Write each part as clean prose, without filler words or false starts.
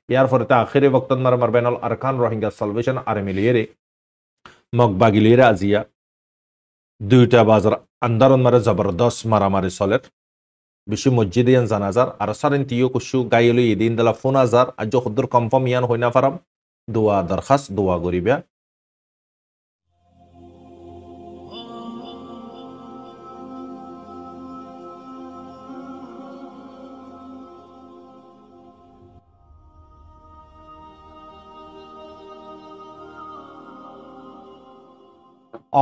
ইয়ার পরে তা আখেরে বক্তন মারবেনল আরকান রোহিঙ্গা সালভেশন আর্মি লিয়েরে মগ বাগিলিয়েরে আজিয়া 2টা বাজার আন্দারন মারে জবরদস্ত মারামারি চলের বেশি মসজিদে ইয়ান জানাজার আর সারেন তিও কুসু গাইলো ইদিন দালা ফোন হাজার আজ খুদ্দুর কনফার্ম ইয়ান হইনা ফারাম দোয়া দরখাস্ত দোয়া গরিবা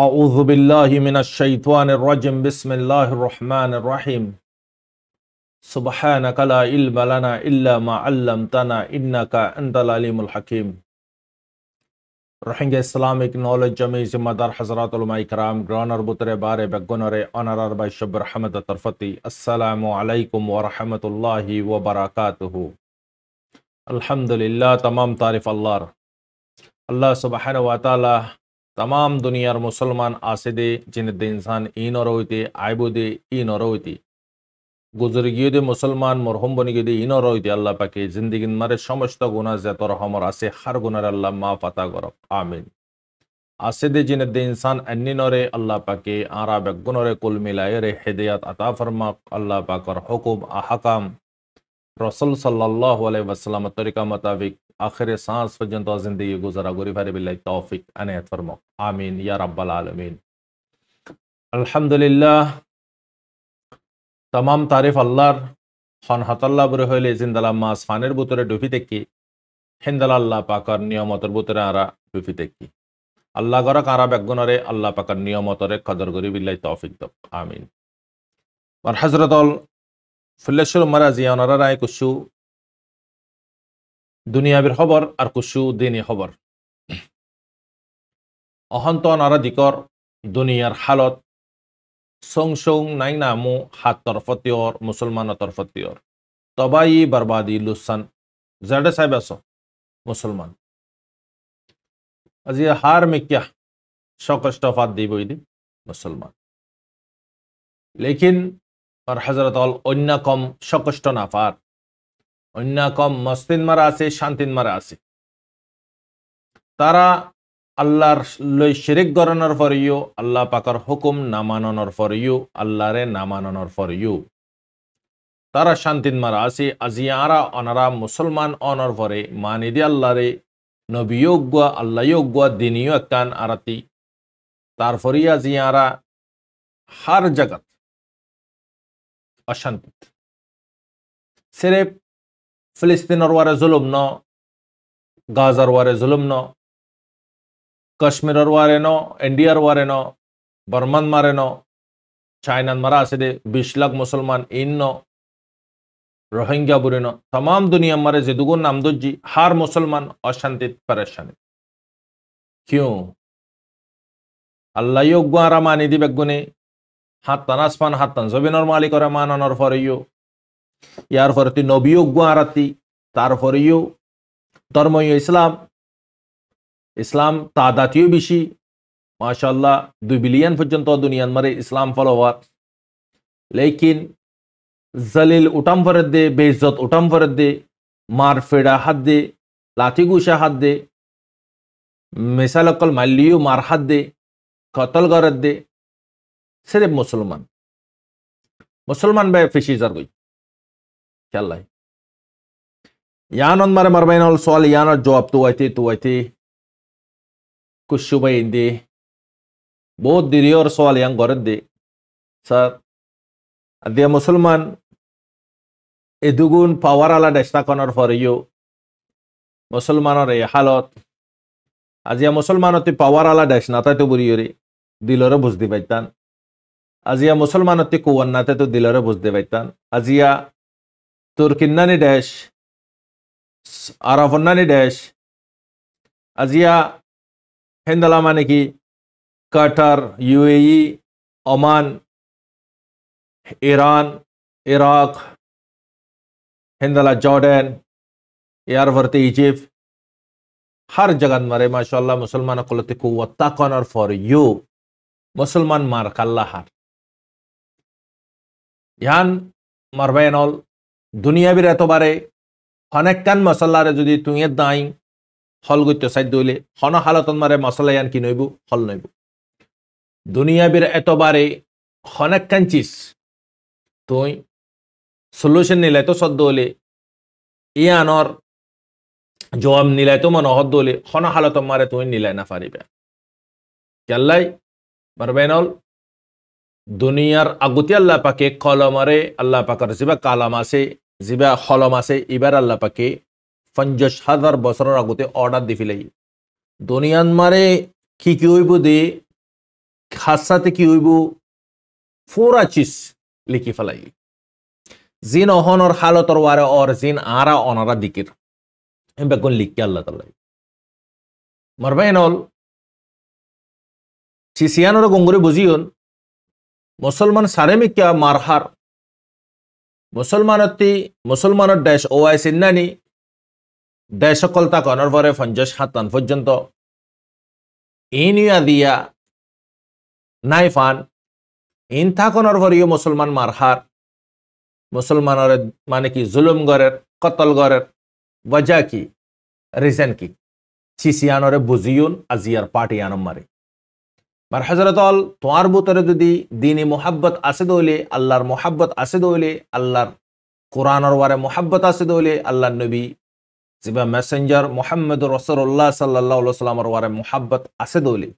أعوذ بالله من الشيطان الرجيم بسم الله الرحمن الرحيم سبحانك لا علم لنا إلا ما علمتنا إنك أنت العليم الحكيم Rohingya Islamic Knowledge Jami Zimadar Hazrat Ulama Ikram Granar Butre Bare Begonore Honorar by Shabir Hamad Tarfati Assalamu alaikum wa rahmatullahi wa barakatuhu Alhamdulillah tamam tarif Allah subhanahu wa ta'ala तमाम दुनियार मुसलमान आसिदे जिनदे इंसान इन और होते आइबुदे इन और होते गुजरगियो दे मुसलमान मरहुम बनी गए इन और होते अल्लाह पाके जिंदगी मारे समस्त गुनाह ज़ात और हमर आसे हर गुनाह अल्लाह माफ़ अता करो आमीन आसिदे जिनदे इंसान अन्नी नरे अल्लाह पाके आरा बेगुनरे कुल मिलाए रे हिदायत अता फरमा अल्लाह पाक और हुकुम अहकाम रसूल सल्लल्लाहु अलैहि वसल्लम तरीका मुताबिक आखिर सांस पर्यंत जिंदगी गुजारा गुरी भारी बिल्लाह तौफीक अनायत फरमा आमीन या रब्बल आलमीन अल्हम्दुलिल्लाह तमाम तारीफ अल्लाहर খন হাতাল্লাহ বরে হইলে জিন্দালা মাস ফানের ভিতরে ডুবি দেখি হিন্দালা আল্লাহ পাকের নিয়ামতের ভিতরে আরা ডুবি দেখি আল্লাহ গরা কারা বেগুনরে আল্লাহ পাকের নিয়ামতরে কদর করি বিল্লাহ তৌফিক দাও আমিন আর হযরতুল ফুল্লেশুর মারাজি ওনারা রায় কুশু দুনিয়াবির খবর আর কুশু দিনী খবর অহন্ত নারা দিকর দুনিয়ার হালত সং নাই নামু হাত তরফতিয়র মুসলমান তরফতিয়র তবাই বরবাদি লুসান জাডে সাহেব আস মুসলমান আজি হার মিক্যা সকষ্টফাত দিবই দি মুসলমান লেকিন আর হযরত অন্য কম সকষ্ট নাফার অন্য কম মস্তিন মারা আছে শান্তিন মারা আছে তারা আল্লাহর লই শিরিক গরানোর ফরিও আল্লাহ পাকের হুকুম না মানানোর ফরিও আল্লাহরে না মানানোর ফরিও তারা শান্তিন মারা আছে আজিয়ারা অনারা মুসলমান অনর ফরে মানি দি আল্লাহরে নবিয়োগ্য আল্লাহযোগ্য দিনীয় কান আরাতি তারপরে আজিয়ারা হার জগত অশান্তি সিরেফ ফিলিস্তিনের ওয়ারে জুলুম ন গাজার ওয়ারে জুলুম ন কাশ্মীরের ওয়ারে ন ইন্ডিয়ার ওয়ারে ন বর্মান মারে ন চাইনান মারা আছে দে 20 লাখ মুসলমান ইন ন রোহিঙ্গা বুড়ে ন तमाम দুনিয়া মারে যে দুগুণ নাম দজ্জি হার মুসলমান অশান্তি পরেশানি কিউ আল্লাহ যোগ্য আরা মানি দিবে গুনে হাত তানাসমান হাত তান জবিনর মালিক ওরা মানানোর ফরিও ইয়ার ফরতি নবিয়োগ্য আরাতি তারপরেও ধর্মীয় ইসলাম তাদাতিও বেশি মাশাআল্লাহ 2 বিলিয়ন পর্যন্ত দুনিয়ার মারে ইসলাম ফলোয়ার লেকিন জলিল উঠাম ফরদ দে বেইজ্জত উঠাম ফরদ দে মার ফেড়া হাত দে লাঠি গুসা হাত দে মিসালকল মাল্লিও মার হাত দে কতল গরদ দে সির্ফ মুসলমান বে ফিশি জার গই খেলাই यान मारे मरबाइन सवाल यान जवाब तो आते कुछ सुबह इंदे बहुत देरी और सवाल yang गरत दे सर dia मुसलमान एदुगुन पावर आला देशता कनर फरियो मुसलमानर ए हालत আজিয়া মুসলমানতে পাওয়ার আলা দেশ নাতে তো বুড়িয়রে দিলরে বুঝতে পাইতান আজিয়া মুসলমানতে কোয়ান নাতে তো দিলরে বুঝতে পাইতান আজিয়া তুর্কিন্নানি দেশ আরাফন্নানি দেশ আজিয়া হেন্দালা মানে কি Qatar UAE Oman Iran Iraq হেন্দালা জর্ডান এয়ারভর্তি ইজিপ্ট हर जगत मारे माशाअल्लाह मुसलमान कुलते कुव्वत ताकनर फॉर यू मुसलमान मार कल्ला हार यान मारबायनल दुनिया भी रहतो बारे হনেকান মশলারে যদি তুই দাই হল গইতে সাইড দইলে হন হালতন মারে মশলা ইয়ান কি নইব হল নইব দুনিয়াবির এতবারে হনেকান চিজ তুই সলিউশন নিলাই তো সদ্য হলে ইয়ানর জবাব নিলাই তো মন হদ্দ হলে হন হালতন মারে তুই নিলাই না পারিবে কেল্লাই পারবেনল দুনিয়ার আগতি আল্লাহ পাকে কলমারে আল্লাহ পাকের জিবা কালাম আছে জিবা হলম আছে এবার আল্লাহ পাকে 50,000 বছরের আগতে অর্ডার দি ফেলাই দুনিয়ান মারে কি হইব দে খাসাতে কি হইব পুরা চিজ লিখি ফেলাই জিন অহনর হালতর ওয়ারে অর জিন আরা অনারা দিকির বেগুন লিখকে আল্লাহ তাল্লাই মারবাইনল চিসিয়ানোর গঙ্গুরে বুঝিয়ন মুসলমান সারেমিকা মারহার মুসলমানের দেশ ওয়াই সিন্নানি দেশ সকল তা কনর পরে 50-7 পর্যন্ত ইনিয়া দিয়া নাইফান ইন থাকনর পরেও মুসলমান মারহার মুসলমানের মানে কি জুলুম গরের কতল গরের ওয়াজা কি রিজন কি চিসিয়ানরে বুঝিয়ন আজিয়ার পার্টি আনম মারে মার হজরতল তোমার ভিতরে যদি দিনী মোহাব্বত আছে দইলে আল্লাহর মোহাব্বত আছে দইলে আল্লাহর কোরআনের ওয়ারে মোহাব্বত আছে দইলে আল্লাহর নবী জিবা মেসেঞ্জার মুহাম্মদ রাসূলুল্লাহ সাল্লাল্লাহু আলাইহি ওয়াসাল্লামের ওয়ারে মোহাব্বত আছে দইলে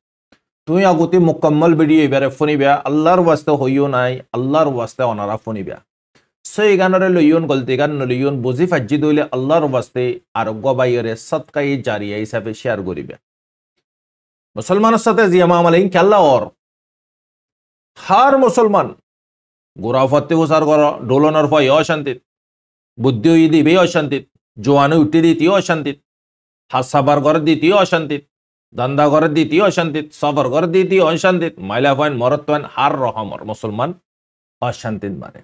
তুই আগতে মুকম্মল ভিডিও এবারে ফনিবা আল্লাহর ওয়াস্তে হইও নাই আল্লাহর ওয়াস্তে অনারা ফনিবা সেই গানরে লইয়ন গলতি গান লইয়ন বুঝি ফাজ্জি দইলে আল্লাহর ওয়াস্তে আর গবাইরে সদকায়ে জারিয়া হিসাবে শেয়ার করিবা মুসলমানের সাথে জিয়ামা আমালাইন কেল্লা ওর হার মুসলমান গোরাফতে হুসার কর ডোলনের ফয় অশান্তিত বুদ্ধি হই দিবে অশান্তিত জোয়ানে উঠে দিতে অশান্তিত হাত সাবার করে দিতে অশান্তিত দান্দা করে দিতে অশান্তিত সফর করে দিতে অশান্তিত মাইলা পয়েন্ট মরত পয়েন্ট হার রহমর মুসলমান অশান্তিত মারে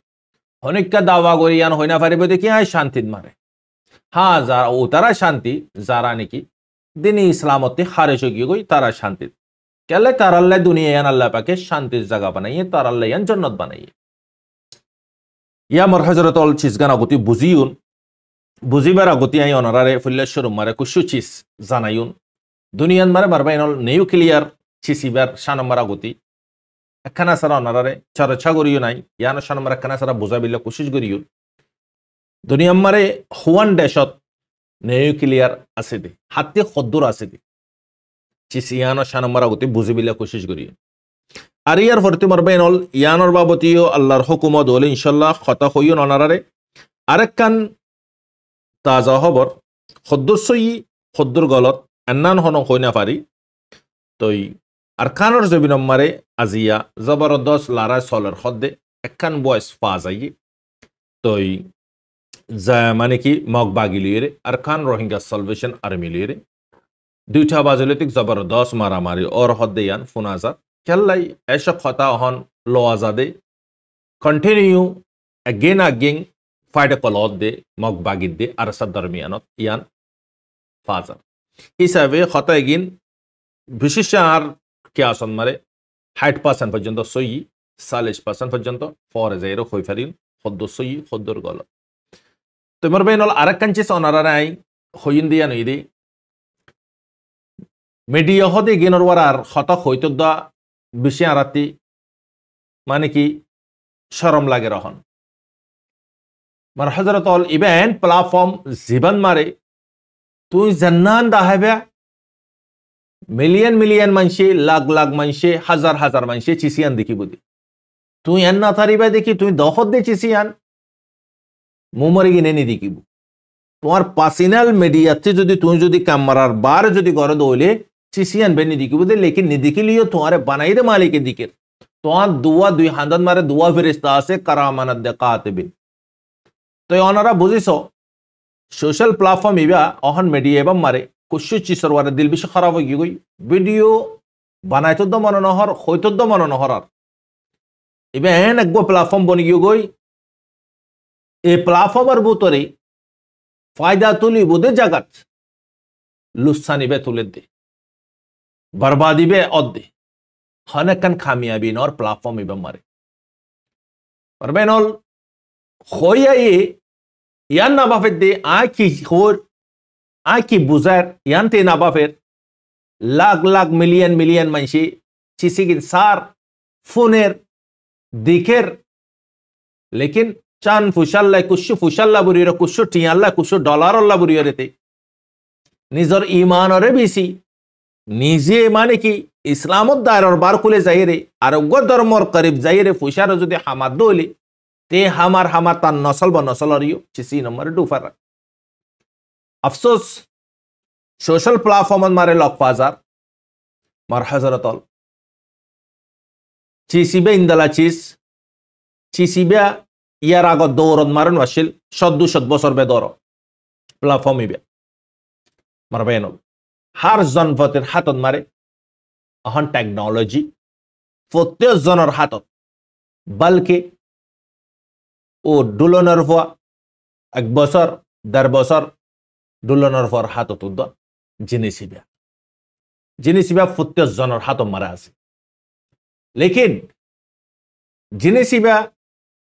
অনেকটা দাওয়া করিয়ান হই না পারিবে দেখি শান্তিত মারে হ্যাঁ যারা ও তারা শান্তি যারা নাকি দিনী ইসলামতে খারেজ হয়ে গই তারা শান্তি কেলে তার আল্লাহ দুনিয়া আল্লাহ পাকে শান্তির জায়গা বানাইয়ে তার আল্লাহ জন্নত বানাইয়ে ইয়া মর হজরত অল চিজগান আগতি বুঝিউন বুঝিবার আগতি আই অনারারে ফুল্লেশ্বর মারে কুসু চিজ জানাইউন দুনিয়ান মারে মারবাইনল নিউক্লিয়ার চিসিবার সানম্বর আগতি একখানা সারা অনারারে চর্চা করিও নাই ইয়ান সানম্বর একখানা সারা বুঝাবিল্লা কুশিস করিউন দুনিয়ান মারে হুয়ান দেশত নিউক্লিয়ার আছে দে হাতে খদ্দুর আছে দে চিসিয়ানো শানম্বর আগতে বুঝিবিল্লা কোশিশ করি আর ইয়ার ফরতে মারবেনল ইয়ানোর বাবতীয় আল্লাহর হুকুমত হলে ইনশাল্লাহ কথা হইও অনারারে আরেকখান তাজা খবর খদ্দুর সই খদ্দুর গলত এন্নান হন হই না পারি তই আর খানোর জবি নম্বরে আজিয়া জবরদস্ত লারা সলের খদ্দে একখান বয়স পা যাই তই মানে কি মগ বাগিলিয়ে আর খান রোহিঙ্গা সলভেশন আর্মি লিয়ে দুইটা বাজলিতিক জবরদস্ত মারামারি ওর হদ্দে ইয়ান ফুনাজাত খেললাই এসব কথা হন লো আজাদে কন্টিনিউ আগেন ফাইট কলত দে মগ বাগিদ দে আর সব দরমিয়ানত ইয়ান ফাজার হিসাবে কথা এগিন বিশেষ আর কে আসন মারে 60% পর্যন্ত সই 40% পর্যন্ত ফর জাইরো হই ফারিন খদ্দ সই খদ্দর গলত তোমার বেনল আরেকখান চিজ অনারাই হইন দিয়া নই দে মিডিয়া হদে গেনর ওয়ার হত হইত দা বেশি আরাতি মানে কি শরম লাগে রহন মার হযরত অল ইভেন্ট প্ল্যাটফর্ম জীবন মারে তুই জান্নান দাহাবে মিলিয়ন মানসে লাখ মানসে হাজার মানসে চিসিয়ান দেখি বুদি তুই এন না থারিবা দেখি তুই দখত দে চিসিয়ান মুমরে গিনে নি দেখিব তোমার পার্সোনাল মিডিয়াতে যদি তুই যদি ক্যামেরার বার যদি করে দইলে চিসিয়ান বেনি দেখিব দে লেকিন নি দেখিলিও তোমারে বানাই দে মালিকের দিকের তোমার দুয়া দুই হান্দান মারে দুয়া ফেরেশতা আছে কারামানাত দে কাতিবিন তো ওনারা বুঝিস সোশ্যাল প্ল্যাটফর্ম ইবা অহন মিডিয়া এবং মারে কুশু চিসর ওয়ারে দিল বেশি খারাপ হয়ে গই ভিডিও বানাইতো দ মন নহর হইতো দ মন নহর আর ইবা এন একগো প্ল্যাটফর্ম বনি গই এই প্ল্যাটফর্মের ভিতরে ফায়দা তুলি বুদে জাগাত লুসানিবে তুলে দে বরবাদিবে অদ্দে হনেকান খামিয়াবি নর প্ল্যাটফর্ম ইবা মারে পারবেনল হইয়াই ইয়ান না বাফের দে কি খোর কি বুঝার ইয়ান তে না বাফের লাখ লাখ মিলিয়ন মিলিয়ন মানসি চিসিগিন সার ফোনের দিকের লেকিন চান ফুসাল্লা কুশু ফুসাল্লা বুড়িয়ে কুশু টিয়াল্লা কুশু ডলার অল্লা বুড়িয়ে রেতে নিজের ইমানরে বেশি নিজে মানে কি ইসলামত দায়র বার খুলে যাইরে আরোগ্য ধর্মর করিব যাইরে ফুসার যদি হামাদ দলি তে হামার তার নসল বা নসলরিও চিসি নম্বর ডুফার আফসোস সোশ্যাল প্ল্যাটফর্ম মারে লক বাজার মার হজরতল চিসিবে ইন্দালা চিসিবে ইয়ার আগত দৌরত মারেন ওয়াসিল 100-200 বছর বে দৌর প্ল্যাটফর্ম ইবে মার বেনল হার জনপতের হাতত মারে এখন টেকনোলজি প্রত্যেক জনের হাতত বলকে ও ডুলনের ফোয়া 1 বছর 1.5 বছর ডুলনের ফোয়ার হাতত উদ্দ জিনিসিবা প্রত্যেক জনের হাতত মারা আছে লেকিন জিনিসিবা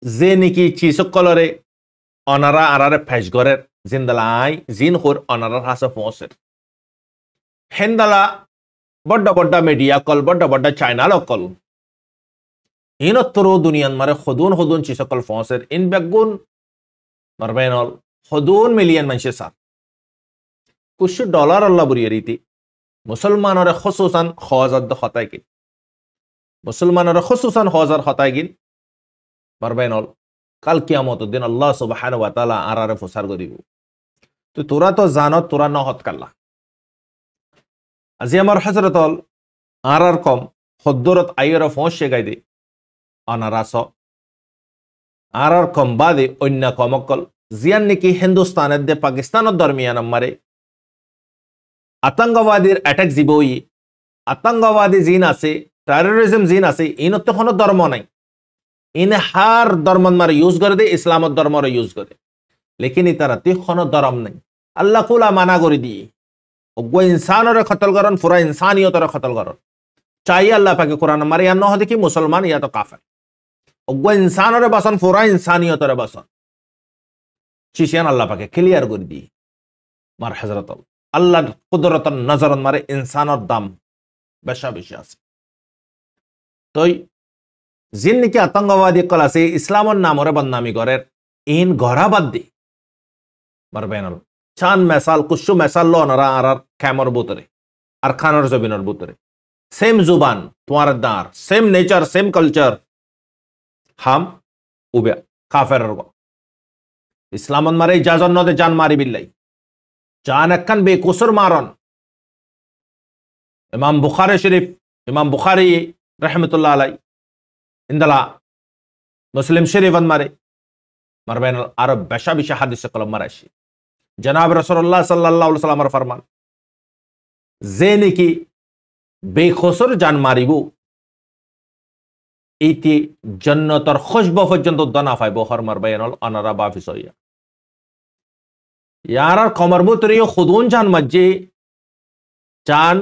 যে নাকি চিসকলরে অনারা আরারে ফেস গরের জিন্দালা আই জিন হোর অনারার হাসে পৌঁছের হেন্দালা বড্ডা মিডিয়া কল বড্ডা চাইনাল কল ইনত্তরো দুনিয়ান মারে হদুন চিসকল পৌঁছের ইন বেগুন মারবেনল হদুন মিলিয়ন মানুষের সার কুछ ডলার আল্লাহ বুড়িয়ে রীতি মুসলমানরে খসুসান হজার হতায় গিন মুসলমানরে খসুসান হজার হতায় গিন মারবেনল কাল কিয়ামত দিন আল্লাহ সুবহানাহু ওয়া তাআলা আরারে ফুসার করিব তো তোরা তো জানত তোরা নহত কাল্লা আজি আমার হযরতল আরার কম হদ্দরত আইয়র ফোঁসে গাই দে অনারাস আরার কম বাদে অন্য কমকল জিয়ান নাকি হিন্দুস্তানের দে পাকিস্তানের দরমিয়ান মারে আতঙ্কবাদীর অ্যাটাক জিবই আতঙ্কবাদী জিন আছে টেররিজম জিন আছে ইনত কোনো ধর্ম নাই ইন হার ধর্ম মারে ইউজ করে দে ইসলামত ধর্মরে ইউজ করে লেকিন ইতারা তে কোনো ধর্ম নাই আল্লাহ কুলা মানা করে দিয়ে ওগো ইনসানরে কতল করন পুরা ইনসানিয়তরে কতল করন চাই আল্লাহ পাকে কোরআন মারে ইয়া নহদে কি মুসলমান ইয়া তো কাফের ওগো ইনসানরে বাসন পুরা ইনসানিয়তরে বাসন চিশিয়ান আল্লাহ পাকে ক্লিয়ার করে দিয়ে মার হযরত আল্লাহর কুদরতন নজরন মারে ইনসানের দাম বেশি আছে তই জিন নাকি আতঙ্কবাদী কল আছে ইসলামের নামরে বদনামি করে ইন গড়া বাদ দি মারবেনল চান মেসাল কুশু মেসাল লো নরা আর ক্যামর বুতরে আর খানর জবিনর বুতরে সেম জুবান তোমার দার সেম নেচার সেম কালচার হাম উবে কাফের ইসলামন মারে ইজাজত নদে জান মারি বিল্লাই জান একখান বেকুসুর মারন ইমাম বুখারী শরীফ ইমাম বুখারী রহমতুল্লাহ আলাই ইন্দালা মুসলিম শরীফন মারে মারবেন আর বেশা হাদিস কলম মারাইছি জনাব রাসূলুল্লাহ সাল্লাল্লাহু আলাইহি ওয়াসাল্লামের ফরমান যে নাকি বেখসর জান মারিব এইটি জান্নাতের খুশবু পর্যন্ত দনা পাইব হর মারবেন অনারা বাফিস হইয়া यार कमरबुतरियो खुदून जान मज्जे चान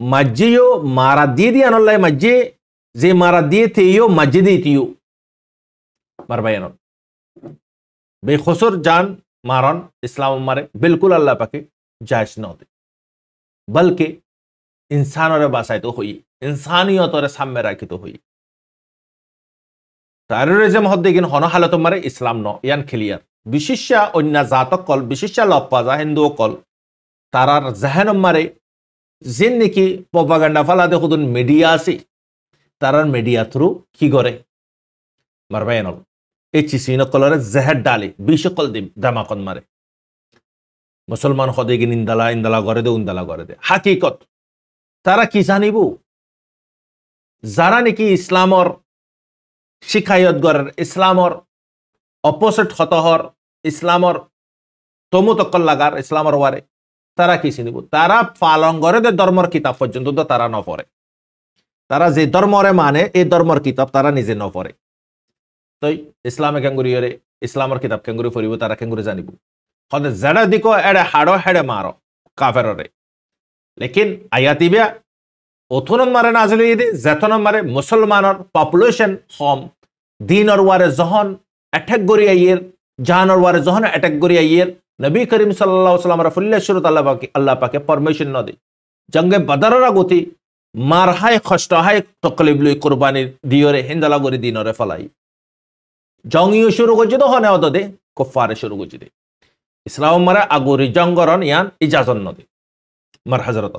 मज्जियो मारा दिया अनल्लाह मज्जे जे मारा दिए थे यो मस्जिदी थियो मरबायन बेखुसुर जान मारन इस्लाम मारे बिल्कुल अल्लाह पाके जायज न होते बल्कि इंसानों बासाय तो हुई इंसानियत और सामने राखी तो हुई टेररिज्म हद देखिन हन हालत मारे इस्लाम न यान क्लियर বিশিষ্য অন্য জাতক কল বিশিষ্য লপ্পাজা হিন্দু কল তারার জাহেন মারে যে নাকি প্রপাগান্ডা ফালাতে খুদুন মিডিয়া আছে তারার মিডিয়া থ্রু কি করে মারবেন এই চিসিন কলরে জেহের ডালে বিশ কল দিম দামাকন মারে মুসলমান হদে গিন ইন্দালা করে দে উন্দালা করে দে হাকিকত তারা কি জানিব যারা নাকি ইসলামর শিখায়ত গরের ইসলামর অপোজিট হতহর ইসলামর তমুতকল লাগার ইসলামর ওয়ারে তারা কি চিনিব তারা পালন করে যে ধর্মর কিতাব পর্যন্ত তো তারা নপড়ে তারা যে ধর্মরে মানে এই ধর্মর কিতাব তারা নিজে নপড়ে তো ইসলামে কেঙ্গুরিয়রে ইসলামর কিতাব কেঙ্গুরি পড়িব তারা কেঙ্গুরি জানিব হদে জেডা দিকো এড়ে হাড়ো হেড়ে মারো কাফেররে লেকিন আয়াতিবিয়া অথুনন মারে নাজিল হইয়ে যেতন মারে মুসলমানের পপুলেশন কম দিনর ওয়ারে যখন অ্যাটাক করি আইয়ের জাহানোর ওয়ারে যখন অ্যাটাক করি আইয়ের নবী করিম সাল্লাল্লাহু আলাইহি ওয়াসাল্লাম ফুল্লা শুরুত আল্লাহ পাকে পারমিশন ন দে জঙ্গে বদরের গতি মার হাই কষ্ট হাই তকলিফ লই কুরবানি দিয়রে হিন্দালা করে দিনরে ফলাই জঙ্গিও শুরু করছে তো হনে অত দে কুফারে শুরু করছে দে ইসলাম মারা আগরি জঙ্গরন ইয়ান ইজাজত ন দে মার হযরত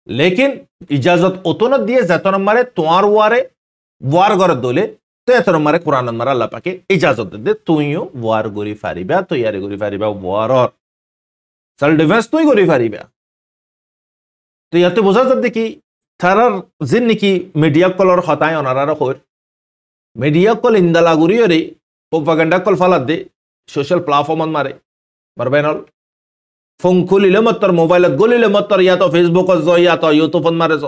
লেকিন ইজাজত অতন দিয়ে যতন মারে তোমার ওয়ারে ওয়ার করে দলে তো এতন মারে কোরআন মারা আল্লাহ পাকে ইজাজত দে তুইও ওয়ার গরি ফারিবা তৈয়ারি গরি ফারিবা ওয়ারর সেলফ ডিফেন্স তুই গরি ফারিবা তো ইয়াতে বোঝা যাচ্ছে কি তারার জিন নাকি মিডিয়া কলর হতায় অনারার হর মিডিয়া কল ইন্দালা গুরিয়রে প্রোপাগান্ডা কল ফালাদ দে সোশ্যাল প্ল্যাটফর্ম মারে মারবেনল ফোন খুলিলে মতর মোবাইলত গলিলে মতর ইয়া তো ফেসবুক জ ইয়া তো ইউটিউব মারে জ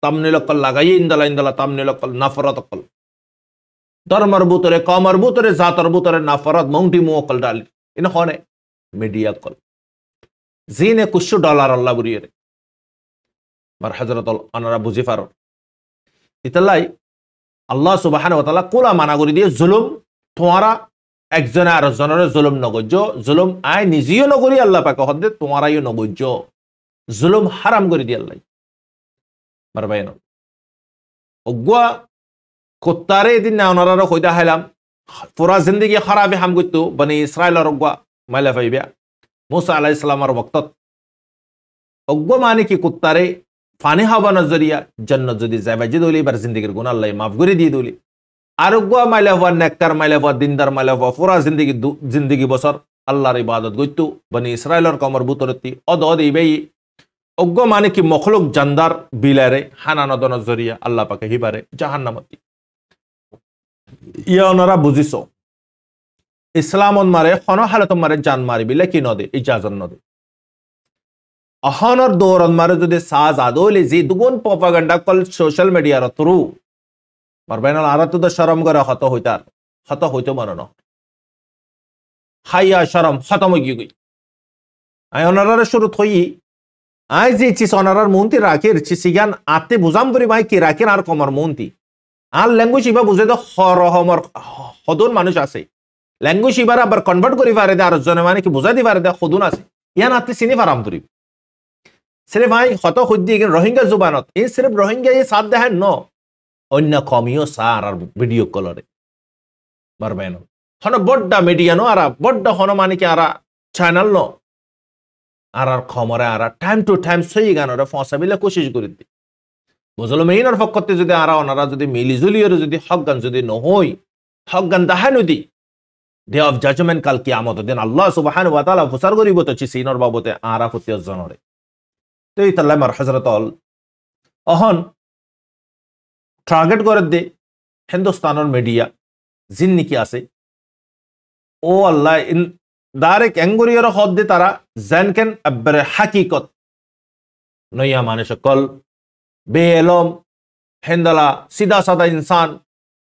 তামনিল কল লাগাই ইন্দালা ইন্দালা তামনিল কল নাফরত কল ধর্মর বুতরে কমর বুতরে জাতর বুতরে নাফরত মৌটি মুকল ডালি ইন হনে মিডিয়া কল জিনে কুশু ডলার আল্লাহ বুরিয়রে মার হযরত আনারা বুঝি পারো ইতালাই আল্লাহ সুবহানাহু ওয়া তাআলা কোলা মানা করে দিয়ে জুলুম তোমারা একজনে আর জনের জুলুম নগজ্য জুলুম আই নিজেও নগরি আল্লাহ পাক হদে তোমারাইও নগজ্য জুলুম হারাম করে দিয়ে আল্লাহ মার বাইন অগুয়া কুত্তারে দিন না ওনারা কইদা হাইলাম পুরা জিন্দেগি খারাপে হাম গইতো বনি ইসরাইলের অগুয়া মাইলা ফাইবা মুসা আলাইহিস সালামের ওয়াক্তত অগুয়া মানে কি কুত্তারে ফানি হাবা নজরিয়া জান্নাত যদি যাবাজি দলি বার জিন্দেগির গুনাহ আল্লাহ মাফ করে দিয়ে দলি আর গুয়া মাইলা হওয়া নেককার মাইলা হওয়া দিনদার মাইলা হওয়া পুরা জিন্দেগি বছর আল্লাহর ইবাদত গইতো বনি ইসরাইলের কমর বুতরতি অদ অদ ইবেই অজ্ঞ মানে কি মখলুক জানদার বিলারে হানানদ নজরিয়া আল্লাহ পাকে হিবারে জাহান্নামতি ইয়া ওনারা বুঝিছ ইসলামত মারে কোন হালত মারে জান মারি বিলে কি নদে ইজাজত নদে অহনর দৌরত মারে যদি সাজ আদলে যে দুগুণ প্রপাগান্ডা কল সোশ্যাল মিডিয়ার থ্রু মারবেন আর তো শরম করে হত হইতো মনে ন হাইয়া শরম খতম হয়ে গই আই অনারার শুরু থই আই যে চিস অনারার মন্তি রাখের চিসিগান আতে বুঝাম করি ভাই কি রাখেন আর কমর মন্তি আর ল্যাঙ্গুয়েজ ইবা বুঝে তো হরহমর হদুন মানুষ আছে ল্যাঙ্গুয়েজ ইবার আবার কনভার্ট করি পারে দে আর জনে মানে কি বুঝাই দি পারে দে হদুন আছে ইয়ান আতে চিনি পারাম তুরি সির্ফ ভাই হত খুদ্দি রোহিঙ্গা জুবানত এই সির্ফ রোহিঙ্গা এই সাথ দেখায় ন অন্য কমিও সার আর ভিডিও কলরে মারবেন হন বড্ডা মিডিয়া নো আর বড্ডা হন মানে কি আর চ্যানেল নো আর খমরে আর টাইম টু টাইম সই গানরে ফসাবিলে কোশিশ করি দি বুঝলো মেইনর ফকতে যদি আর ওনারা যদি মিলিজুলিয়র যদি হক গান যদি নহই হক গান Dahanu the day of judgement কাল কিয়ামত দিন আল্লাহ সুবহানাহু ওয়া তাআলা ফুসার করিব তো চিসিনর বাবতে আরা ফতি জনরে তো এই তাল্লাহ মার হযরত অহন টার্গেট করে দে হিন্দুস্তানের মিডিয়া জিন নাকি আছে ও আল্লাহ ইন ডাইরেক্ট এঙ্গুরিয়র হদ দে তারা জানকেন আবরে হাকিকত নয়া মানে সকল বেলম হেন্দালা সিধা সাদা ইনসান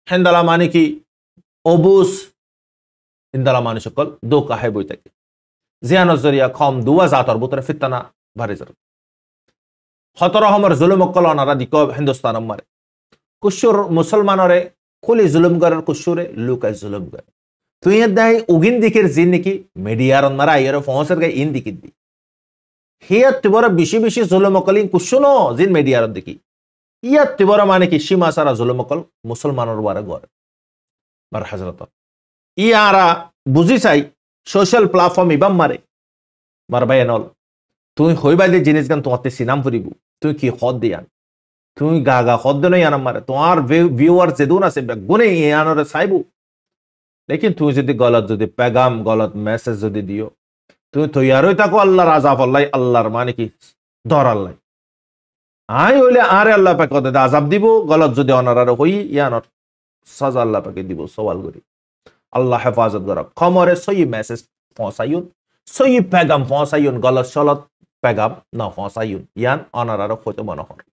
হেন্দালা মানে কি অবুস ইন্দালা মানে সকল দো কাহে বই থাকে জিয়া নজরিয়া খম দুয়া জাতর বুতরে ফিতনা ভারে জর খতর রহমর জুলুম কল অনারা দিক হিন্দুস্তান মারে কুশুর মুসলমানরে খুলি জুলুম করার কুশুরে লুকায় জুলুম করে তুই দেয় উগিন দিকের জিন নাকি মিডিয়ার মারা আইয়ার ফসের গায়ে ইন দিকে দি হিয়াত তিবরা বেশি বেশি জুলুম কলিন কুশুনো জিন মিডিয়ার দিকে ইয়াত তিবরা মানে কি সীমা সারা জুলুম কল মুসলমানের ওয়ারে গড়ে বার হযরত ইয়ারা বুঝি চাই সোশ্যাল প্ল্যাটফর্ম ইবাম মারে মারবায়নল তুই হইবা যে জিনিস গান তোমাতে সিনাম ফুরিব তুই কি হদ দিয়ান তুই গা হদ দে ইয়ান মারে তোমার ভিউয়ার যেদুন আছে গুনে ইয়ানরে চাইবু লেকিন তুই যদি গলত যদি পেগাম গলত মেসেজ যদি দিও তুই তৈয়ারই থাকো আল্লাহর আযাব আল্লাহ আল্লাহর মানে কি দর আল্লাহ আই হইলে আরে আল্লাহ পাক কত আযাব দিব গলত যদি অনারার হই ইয়ানর সাজা আল্লাহ পাকে দিব সওয়াল করি আল্লাহ হেফাজত করা খমরে সই মেসেজ পৌঁছাইন সই পেগাম পৌঁছাইন গলত সলত পেগাম না পৌঁছাইন ইয়ান অনারার হইতে মনে হয়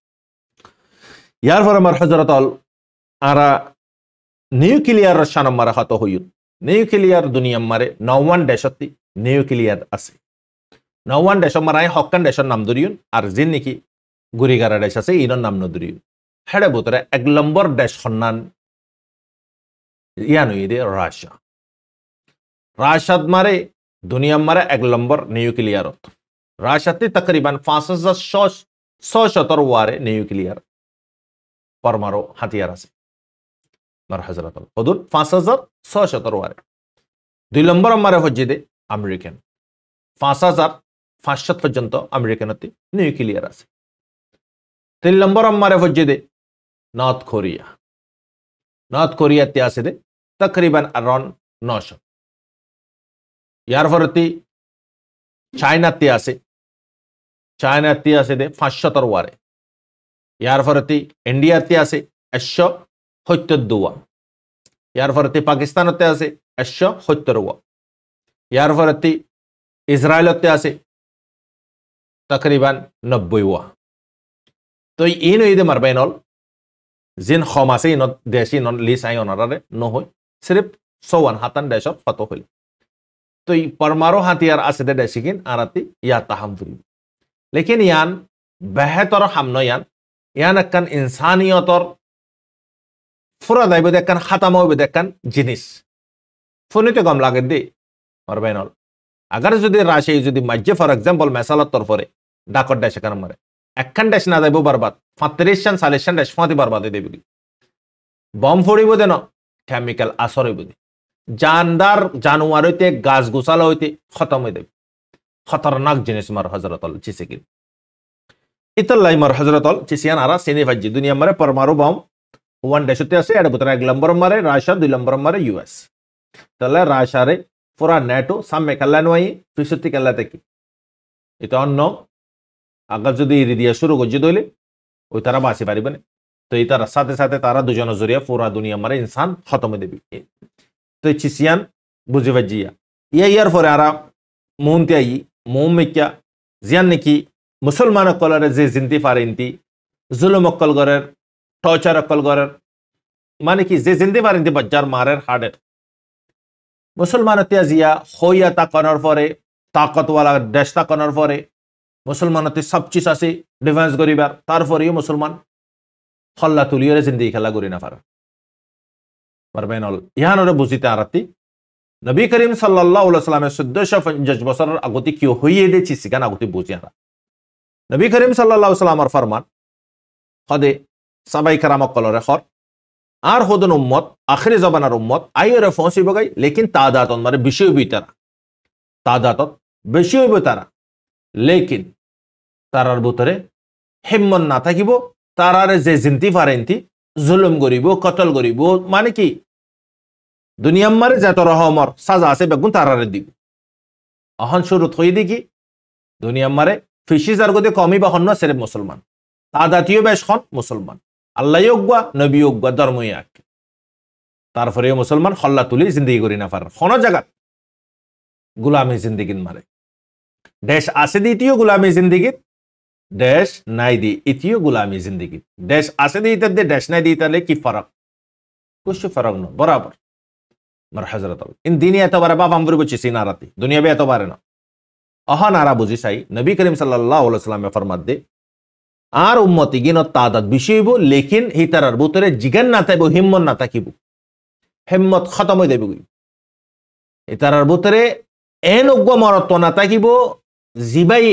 ইয়ার পর আমার হযরত আরা নিউক্লিয়ার শানম মারা হত হইন নিউক্লিয়ার দুনিয়া মারে 91 দেশতি নিউক্লিয়ার আছে 91 দেশ মারাই হক্কান দেশের নাম ধরিয়ন আর জিন নাকি গুরিগারা দেশ আছে ইনর নাম নধরিয়ন হেডে ভিতরে 1 নম্বর দেশ সন্নান ইয়ানুইদে রাশিয়া রাশাদ মারে দুনিয়া মারে 1 নম্বর নিউক্লিয়ারত রাশাতে তকরিবান 5600 ওয়ারে নিউক্লিয়ার পরমাণু হাতিয়ার আছে মার হযরত হদুদ 5600 ওয়ারে 2 নম্বর মারে হজ্জিদে আমেরিকান 5500 পর্যন্ত আমেরিকানতে নিউক্লিয়ার আছে 3 নম্বর মারে হজ্জিদে নর্থ কোরিয়াতে আছে দে তকরিবান अराउंड 900 ইয়ার পরতি চায়নাতে আছে দে 500 ওয়ারে ইয়ার পরতি ইন্ডিয়াতে আছে 172 ওয়া ইয়ার পরতি পাকিস্তানতে আছে 170 ওয়া ইয়ার পরতি ইসরায়েলতে আছে তকরিবান 90 ওয়া তো ইনো ইদে মারবাইনল জিন খমাসে ইন দেশি নন লিসাই অনারে ন হয় সির্ফ 100 হাতান দেশত ফত হইল তো এই পরমাণু হাতিয়ার আছে দে দেশিকিন আরাতি ইয়া তাহাম ফুরি লেকিন ইয়ান বেহতর হামন ইয়ান একখান ইনসানিয়তর ফুরা দাইব দেখকান খাতাম হইব দেখকান জিনিস ফোনিতে কম লাগে দে মারবাইনল আগার যদি রাশি যদি মাজ্জে ফর এক্সাম্পল মেসালত তরফরে ডাকর দেশ এখানে মারে একখান দেশ না যাইব বরবাদ 35 40 দেশ ফাঁতি বরবাদ দেব বম ফড়িব দেন কেমিক্যাল আসর হইব দে জানদার জানুয়ার হইতে গাছ গোছাল হইতে খতম হয়ে দেবে খতরনাক জিনিস মার হজরতল চিসিকিল ইতল্লাই মার হজরতল চিসিয়ান আরা সিনি ভাজি দুনিয়া মারে পরমাণু বম ওয়ান দেশতে আছে এর ভিতরে 1 নম্বর মারে রাশিয়া 2 নম্বর মারে ইউএস তাহলে রাশিয়ারে পুরা নেটো সামনে কাল্লা নয় ফিসতি কাল্লা থেকে এটা অন্য আগার যদি ইরি দিয়া শুরু করছে দইলে ওই তারা বাঁচি পারিবে না তো এই তার সাথে সাথে তারা দুজনের জরিয়া পুরা দুনিয়া মারে ইনসান খতমে দেবি তো চিসিয়ান বুঝে ভাজিয়া ইয়ার পরে আরা মৌনতে আই মৌম মেকিয়া জিয়ান নাকি মুসলমান অকলরে যে জিন্দি পারেন্তি জুলুম অকল গরের টর্চার অকল গরের মানে কি যে জিন্দি পারেন্তি বাচ্চার মারের হাড়ের মুসলমান জিয়া হইয়া তাকানোর পরে তাকতওয়ালা দেশ তাকানোর পরে মুসলমানতে সব চিজ আছে ডিফেন্স করিবার তারপরেও মুসলমান হল্লা তুলিয়ে জিন্দি খেলা করি না পারে পারবেনল ইহানরে বুঝিতে আরাতি নবী করিম সাল্লাল্লাহু আলাইহি ওয়াসাল্লামের 1450 বছরের আগতে কি হইয়ে দেছি সিগান আগতে বুঝি আরা নবী করিম সাল্লাল্লাহু আলাইহি ওয়াসাল্লামের ফরমান খদে সাহাবায়ে কেরাম কলরে খর আর হদন উম্মত আখিরি জবানার উম্মত আইরে ফসিব গাই লেকিন তাদাতন মানে বেশি হইব তারা তাদাতত বেশি হইব তারা লেকিন তারার ভিতরে হিম্মত না থাকিব তারারে যে জিন্তি পারেন্তি জুলুম করিব কতল করিব মানে কি দুনিয়ার মারে যত রহমর সাজা আছে বেগুন তারারে দিব অহন শুরু থই দেখি দুনিয়ার মারে ফিশিজার গতি কমই বা হন্য সেরে মুসলমান তাদাতিও বেশ হন মুসলমান আল্লাহ ইয়োগ্বা নবী ইয়োগ্বা ধর্মই এক তারপরে মুসলমান হল্লা তুলি জিন্দগি করি না পারে হন জায়গা গুলামি জিন্দগিন মারে দেশ আছে দি ইতিও গুলামি জিন্দগিত দেশ নাই দি ইতিও গুলামি জিন্দগিত দেশ আছে দি ইতার দে দেশ নাই দি ইতালে কি ফারাক কুछ ফারাক না বরাবর মার হযরত ইন দিনে এতবারে বাপ আমবুর বুঝি সিনারাতি দুনিয়া বে এতবারে না অহন আরা বুঝি চাই নবী করিম সাল্লাল্লাহু আলাইহি ওয়াসাল্লামে ফরমাত দে আর উম্মতি গিনত তাদাত বিশইব লেকিন হিতারার ভিতরে জিগান না থাকব হিম্মত না থাকিব হিম্মত খতম হয়ে যাবে হিতারার ভিতরে এন অজ্ঞ মরত্ব না থাকিব জিবাই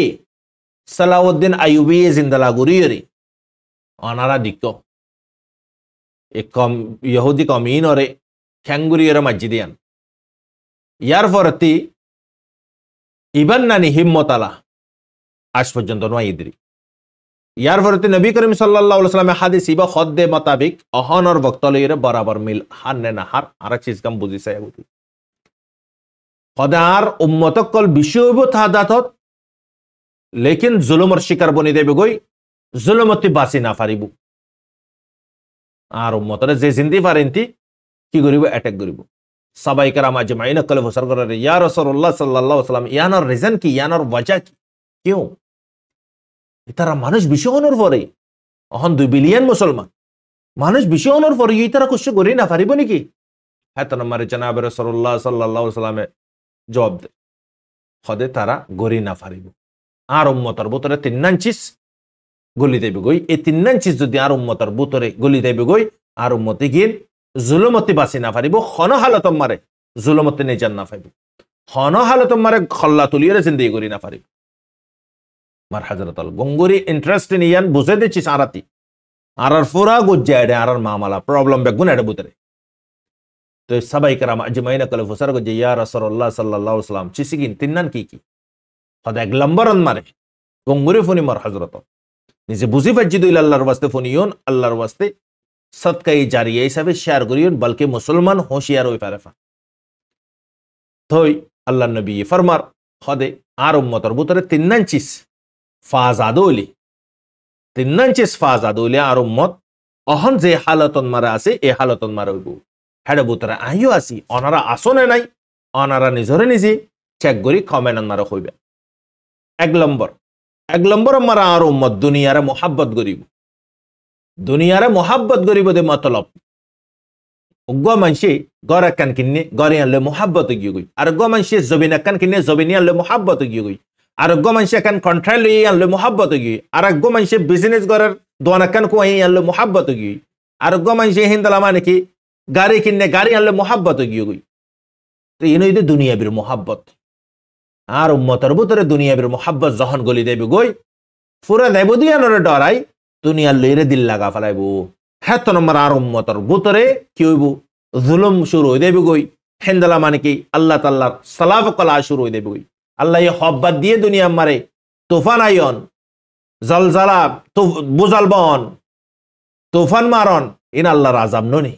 সালাউদ্দিন আইয়ুবী জিন্দালা গুরিয়রি অনারা দিক্ত এক কম ইহুদি কমিনরে খ্যাঙ্গুরিয়রে মসজিদিয়ান ইয়ার পরতি ইবান নানি হিম্মত আলা আজ পর্যন্ত নয় ইদরি ইয়ার পরতে নবী করিম সাল্লাল্লাহু আলাইহি ওয়াসাল্লাম হাদিস ইবা খদ্দে মোতাবেক অহনর বক্তলইরে বরাবর মিল হান্নে না হার আর চিজ কাম বুঝিছে আগুতি খদার উম্মতকল বিশ্বব তাদাতত লেকিন জুলুমর শিকার বনি দেবে গই জুলুমতি বাসি না পারিব আর উম্মতরে যে জিন্দি পারেনতি কি করিব অ্যাটাক করিব সাহাবায়ে কেরাম আজমাইন কল ফসর করে ইয়া রাসূলুল্লাহ সাল্লাল্লাহু আলাইহি ওয়াসাল্লাম ইয়ানর রিজন কি ইয়ানর ওয়াজহ কি কিউ ইতারা মানুষ বেশি হনোর পরে অহন 2 বিলিয়ন মুসলমান মানুষ বেশি হনোর পরে ইতারা কুछ করি না পারিব নাকি হাত নম্বরে জনাব রাসূলুল্লাহ সাল্লাল্লাহু আলাইহি ওয়াসাল্লামে জবাব দে খদে তারা গরি না পারিব আর উম্মতর ভিতরে 3 চিজ গলি দেবে গই এই 3 চিজ যদি আর উম্মতর ভিতরে গলি দেবে গই আর উম্মতি গিন জুলুমতি বাসি না পারিব খন হালত মারে জুলুমতি নে জান না পাইব হন হালত মারে খল্লা তুলিয়ে জিন্দগি করি না পারি মার হাজরত গঙ্গুরি ইন্টারেস্ট নিয়ান বুঝে দিচ্ছি সারাতি আর ফুরা গুজ্জায় আর মামালা প্রবলেম বেগুন এটা বুতরে তো সবাই কারাম আজমাইনা কলে ফুসার গুজ্জে ইয়া রাসূলুল্লাহ সাল্লাল্লাহু আলাইহি ওয়াসাল্লাম চিসিগিন তিন্নান কি হদ এক লম্বরন মারে গঙ্গুরি ফোনি মার হাজরত নিজে বুঝি ফাজ্জি দইল আল্লাহর ওয়াস্তে ফোনিয়ন আল্লাহর ওয়াস্তে সদকাই জারিয়া হিসাবে শেয়ার করিয়ন বলকে মুসলমান হোশিয়ার হই পারেফা থই আল্লাহ নবী ফরমার হদে আর উম্মতর বুতরে তিন্নান চিস ফাজাদুলি তিন্নান চিস ফাজাদুলি আর উম্মত অহন যে হালতন মারা আছে এই হালতন মারা হইব হেডে বুতরে আইও আসি অনারা আসনে নাই অনারা নিজরে নিজে চেক করি কমেন্ট মারা হইবে এক নম্বর মারা আর উম্মত দুনিয়ারে মোহাব্বত করিব দুনিয়ারে মোহাব্বত করিব দে মতলব গো মানসি গর একখান কিনে গরে আনলে মোহাব্বত গিয়ে গই আর গো মানসি জবিন একখান কিনে জবিনি আনলে মোহাব্বত গিয়ে গই আর গো মানসি একখান কন্ট্রাক্ট লই আনলে মোহাব্বত গিয়ে আর গো মানসি বিজনেস করার দোয়ান একখান কুয়াই আনলে মোহাব্বত গিয়ে আর গো মানসি হিন্দালা মানে কি গাড়ি কিনে গাড়ি আনলে মোহাব্বত গিয়ে গই তো ইনই দে দুনিয়াবির মোহাব্বত আর উম্মতের ভিতরে দুনিয়াবির মোহাব্বত যখন গলি দেবে গই ফুরা দেব দিয়ানোরে ডরাই দুনিয়ার লইরে দিল লাগা ফেলাইব হ্যাঁ তো নম্বর আর উম্মতের ভিতরে কি হইব জুলুম শুরু হয়ে দেবে গই হেন্দালা মানে কি আল্লাহ তাল্লাহর সালাফ কলা শুরু হয়ে দেবে গই আল্লাহ হব্বাত দিয়ে দুনিয়া মারে তুফান আয়ন জলজালা বুজাল বন তুফান মারন ইন আল্লাহর আযাব ননি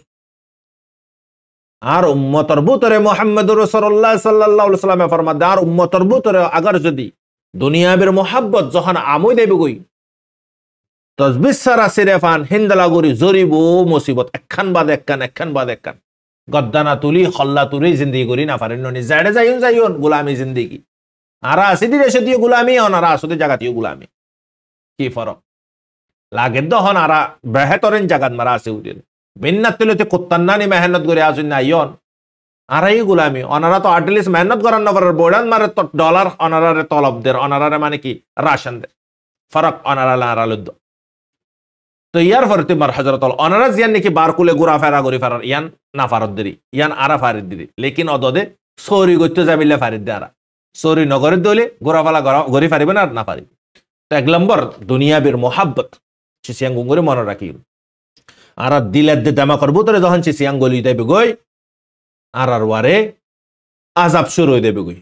আর উম্মতর ভিতরে মুহাম্মদুর রাসূলুল্লাহ সাল্লাল্লাহু আলাইহি ওয়াসাল্লাম ফরমাদ আর উম্মতর ভিতরে আগার যদি দুনিয়াবের মোহাব্বত যখন আমই দেবে গই তসবিহ সারা সিরেফান হিন্দালাগুরি জরিব মুসিবত একখান বাদ একখান গদ্দানা তুলি খল্লা তুলি জিন্দেগি করি না পারেন ননি জাড়ে যাইউন গোলামি জিন্দেগি আরা আসিদি দেশে দিয়ে গোলামি অনারা আসতে জাগাতীয় গোলামি কি ফরক লাগে দহন আরা বেহেতরেন জাগাত মারা আছে উদিন মিন্নাত তুলতে কুত্তান্নানি মেহনত করে আসুন না ইয়ন আরাই গোলামি অনারা তো আটলিস্ট মেহনত করার না পারার বোড়ান মারে তো ডলার অনারারে তলবদের অনারারে মানে কি রাশন দের ফরক অনারালা আরালুদ্দ তো ইয়ার ফরতে মার হযরত অনারা জিয়ান নাকি বারকুলে গুরা ফেরা গরি ফেরার ইয়ান না ফারদ দিরি ইয়ান আরা ফারিদ দিরি লেকিন অদদে সরি গইতে যাবিলে ফারিদ দে আরা সরি নগরে দলে গুরা ফালা গরি ফারিবে না ফারিব তো এক নম্বর দুনিয়াবির মোহাব্বত চিসিয়াং গুঙ্গুরে মনে রাখি আর দিলের দে দামা করবো তোরে যখন চিসিয়াং গলি দেবে গই আর ওয়ারে আজাব শুরু হয়ে দেবে গই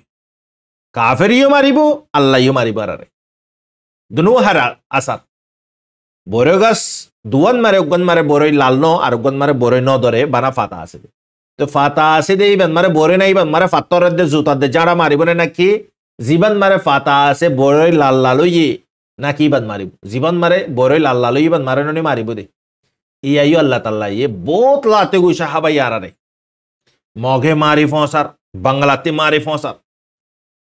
কাফেরিও মারিব আল্লাহও মারিব আরে দুনো হারা আসার বড় গাছ দুয়ান মারে উগন মারে বড়ই লাল ন আর উগন মারে বড়ই ন ধরে বানা ফাতা আছে তো ফাতা আছে দে ইবান মারে বড়ে নাই ইবান মারে ফাতরের দে জুতার দে যারা মারিব না নাকি জীবন মারে ফাতা আছে বড়ই লাল লাল ইয়ে নাকি ইবান মারিব জীবন মারে বড়ই লাল লাল ইবান মারে ননি মারিব দে ইয়াইও আল্লাহ তাল্লাহ ইয়ে বহুত লাতে গুই সাহাবা ইয়ারারে মগে মারি ফসার বাংলাতে মারি ফসার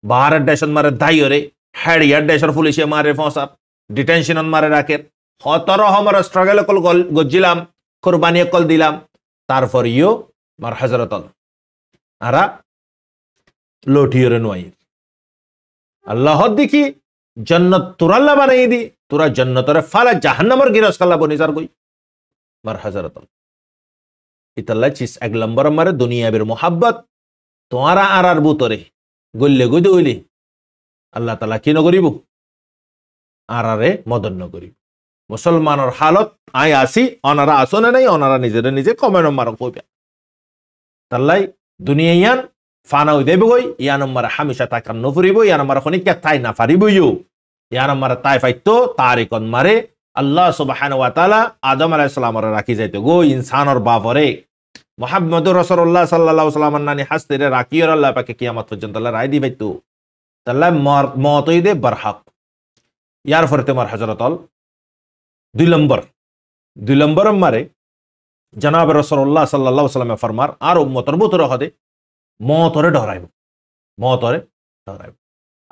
বাহারের দেশন মারে দাইরে হেডিয়ার দেশের পুলিশে মারে ফসার ডিটেনশন মারে রাখের হতর হমর স্ট্রাগল কল গজিলাম কুরবানি কল দিলাম তারপর ইও মার হযরত আরা লটিয়রে নয় আল্লাহ দেখি জান্নাত তুরাল্লা বানাই দি তোরা জান্নাতরে ফালা জাহান্নামের গিরস কাল্লা বনি যার গই মার হযরত ইতাল্লা চিস এক নম্বর মারে দুনিয়াবের মোহাব্বত তোরা আরার বুতরে গল্লে গই দইলি আল্লাহ তাআলা কি নগরিব আরারে মদন নগরিব মুসলমানের হালত আই আসি অনারা আসনে নাই অনারা নিজের নিজে কমেন মারক কইবে তাল্লাই দুনিয়া ইয়ান ফানা হই দেব গই ইয়ান মারা হামেশা তাকান নফরিব ইয়ান মারা খনিকা তাই না ফারিবইও ইয়ান মারা তাই ফাইতো তারিকন মারে আল্লাহ সুবহানাহু ওয়া তাআলা আদম আলাইহিস সালামরে রাখি যাইতো গো ইনসানর বাপরে মুহাম্মদুর রাসূলুল্লাহ সাল্লাল্লাহু আলাইহি ওয়াসাল্লাম নানি হাসতেরে রাখিয়র আল্লাহ পাকে কিয়ামত পর্যন্ত আল্লাহ রায় দিবাইতো তাল্লাই মতই দে বরহক ইয়ার ফরতে মার হযরত দুই নম্বর মারে জনাব রাসূলুল্লাহ সাল্লাল্লাহু আলাইহি ওয়াসাল্লাম ফরমার আর উম্মতর ভিতরে হদে মতরে ডরাইব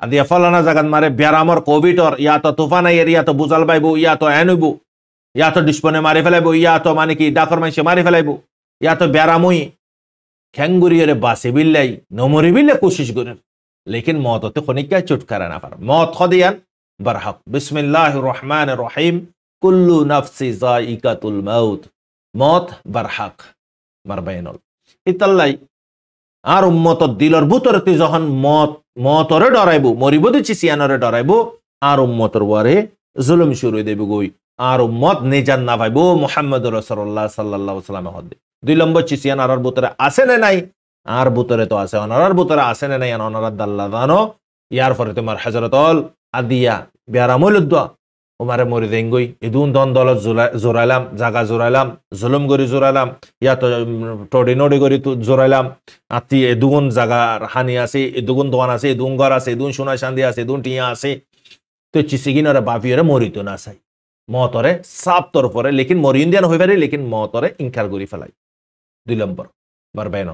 আদি ফলানা জাগাত মারে ব্যারামর কোভিডর ইয়া তো তুফান আইয়ের ইয়া তো বুজাল বাইব ইয়া তো এনুব ইয়া তো ডিসপনে মারি ফেলাইব ইয়া তো মানে কি ডাকর মাইসে মারি ফেলাইব ইয়া তো ব্যারামই খেঙ্গুরিয়রে বাসে বিল্লাই নমরি বিল্লে কোশিশ করেন লেকিন মততে খনিকা চুটকারা না পার মত খদিয়ান বরহক বিসমিল্লাহির রহমানির রহিম কুল্লু নাফসি যায়িকাতুল মাউত মত বরহক মারবাইনল ইতাল্লাই আর উম্মতর দিলর ভিতরতে যখন মতরে ডরাইব মরিব দিচ্ছি সিয়ানরে ডরাইব আর উম্মতর ওয়ারে জুলুম শুরু দেব গই আর উম্মত নিজান না পাইব মুহাম্মদ রাসূলুল্লাহ সাল্লাল্লাহু আলাইহি ওয়াসাল্লাম হদে 2 নম্বর চিসিয়ান আর ভিতরে আছে না নাই আর ভিতরে তো আছে অনার ভিতরে আছে না নাই অনার দাল্লা দানো ইয়ার পরে তোমার হযরতুল আদিয়া বিয়ারামুল উমারে মরি দেঙ্গই ইদুন দন দলত জোরাইলাম জাগা জোরাইলাম জুলুম গরি জোরাইলাম ইয়া তো টডি নডি গরি জোরাইলাম আতি এদুগুন জাগা হানি আছে এদুগুন দোয়ান আছে এদুন ঘর আছে এদুন সোনা শান্তি আছে এদুন টিয়া আছে তো চিসিগিনরে বাপিয়রে মরিতো না চাই মতরে সাপ তরফরে লেকিন মরি ইন্ডিয়ান হয়ে পারে লেকিন মতরে ইনকার করি ফেলাই 2 নম্বর বারবাইন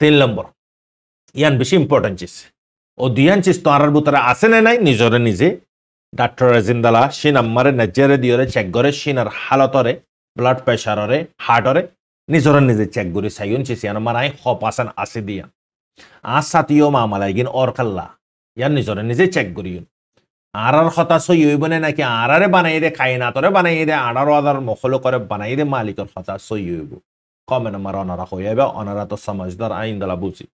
3 নম্বর ইয়ান বেশি ইম্পর্টেন্ট চিজ ও দুয়ান চিজ তো আর ভিতরে আছে না নাই নিজরে নিজে ডাক্তার জিন্দালা সে নাম্বারে নেজেরে দিয়রে চেক করে সিনার হালতরে ব্লাড প্রেশাররে হার্টরে নিজরে নিজে চেক করে সাইন চিসিয়ান মানাই হপাসান আছে দিয়া আসাতিও মামালাইগিন অর খাল্লা ইয়ান নিজরে নিজে চেক করিয়ন আরার কথা সই হইবনে নাকি আরারে বানাই দে কায়নাতরে বানাই দে আড়ার আদার মখলো করে বানাই দে মালিকর কথা সই হইব কমে নাম্বার অনারা হইবে অনারা তো সমাজদার আইন দলা বুঝি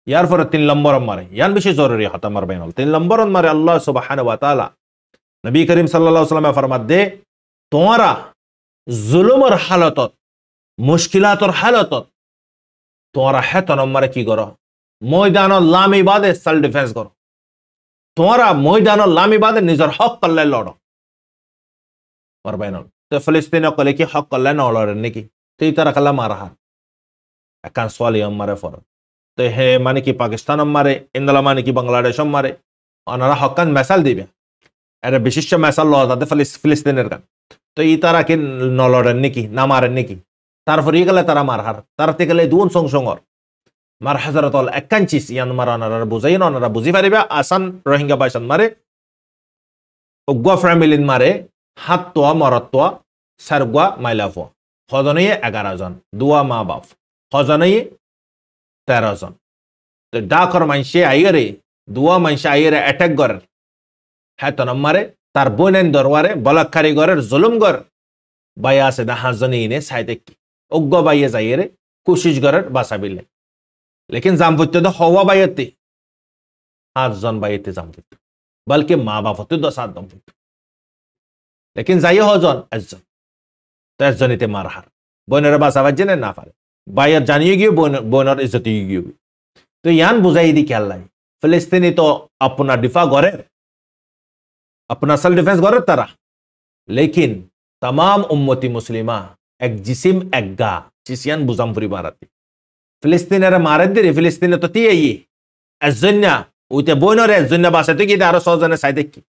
ইয়ার পরে 3 নম্বর মারে ইয়ান বেশি জরুরি হতা মারবেন 3 নম্বর মারে আল্লাহ সুবহানাহু ওয়া তাআলা নবী করিম সাল্লাল্লাহু আলাইহি ওয়াসাল্লাম ফরমাত দে তোমরা জুলুমের হালতত মুশকিলাতর হালতত তোমরা হেত নম্বরে কি করো ময়দানত লামি বাদে সেলফ ডিফেন্স করো তোমরা ময়দানত লামি বাদে নিজের হক কল্লে লড়ো পারবেন তো ফিলিস্তিনে কলে কি হক কল্লে না লড়েন নাকি তো ইতারা কালা মারহা একান সোয়ালি আমারে ফর তো হে মানে কি পাকিস্তান মারে ইন্দলা মানে কি বাংলাদেশ মারে অনারা হকান মেসাল দিবে এটা বিশিষ্ট মেসাল লড় তাতে ফিলিস্তিনের গান তো ইতারা কি নলড়েন নাকি না মারেন নাকি তারপরে গেলে তারা মারহার তারতে গেলে দুন সংসংর মার হাজারতল একান চিস ইয়ান মার অনারা বুঝাই অনারা বুঝি পারিবে আসান রোহিঙ্গা বাইসান মারে উগ্র ফ্যামিলিন মারে হাত তোয়া মরত তোয়া সারগুয়া মাইলাফোয়া হজনই 11 জন দুয়া মা বাপ হজনই 13 জন তো ডাকর মানসে আইরে দুয়া মানসে আইরে অ্যাটাক করেন হ্যাঁ তো মারে তার বোনেন দরবারে বলাক্ষারি ঘরের জুলুম ঘর বাই আছে না হাজনে ইনে সাইতে কি উগ্র বাইয়ে যাইরে কুশিস ঘরের বাসা বিলে লেকিন জামপুত্য তো হওয়া বাইতে 8 জন বাইতে জামপুত্য বলকে মা বাপ হতে 10 দম্পুত্য লেকিন যাই হজন একজন তো একজনিতে মারহার বোনের বাসা বাজে না পারে বাইয়ের জানিয়ে গিয়ে বোনের ইজ্জত গিয়ে তো ইয়ান বুঝাই দি খেয়াল ফিলিস্তিনি তো আপনার ডিফা ঘরের अपना सेल्फ डिफेंस कर तारा लेकिन तमाम उम्मती मुस्लिमा एक जिसिम एक गा चिसियान बुजामपुरी मारती फिलिस्तीन मारे दे फिलिस्तीन तो ती ये एजन्या उते बोनरे एजन्या बासे तो की दारो सजने साइदे की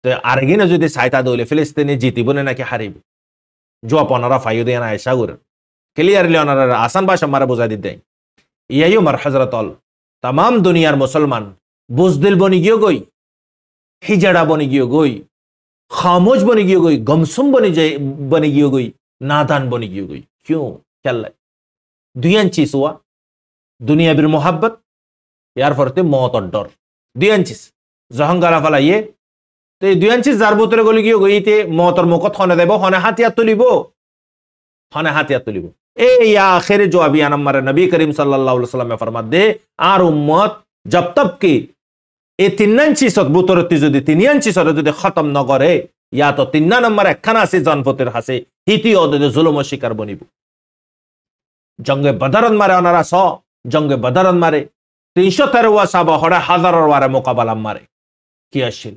तो आरगिने যদি সাইতা দলে ফিলিস্তিনি জিতিবনে নাকি হারিবে जो अपनारा फायदे देना ऐसा गुर क्लियरली ओनारा आसान भाषा मारा बुझा दिते इयो मर हजरतल तमाम दुनियार मुसलमान बुजदिल बनि गियो गई हिजड़ा बनी गियो गई खामोश बनी गियो गई गमसुम बनी गियो गई नादान बनी गियो गई क्यों चल दुयान चीज हुआ दुनिया बिर मोहब्बत यार फरते मौत और डर दुयान चीज जहंगारा फला ये तो दुयान चीज जार बोतरे गली गियो गई ते मौत और मुकत होने देबो होने हाथिया तुलिबो ए या आखिर जो अभी हमारे नबी करीम सल्लल्लाहु अलैहि वसल्लम में फरमात दे आर उम्मत जब तक की এই 3 চিসত বুতরতি যদি 3 চিসত যদি খতম ন করে ইয়া তো 3 নম্বর একখান আছে জনপতের হাসে হিতি ওদের জুলুম শিকার বনিব জঙ্গে বদরন মারে ওনারা জঙ্গে বদরন মারে 313 ওয়া সাবা হড়া হাজারের ওয়ারে মোকাবেলা মারে কি আসিল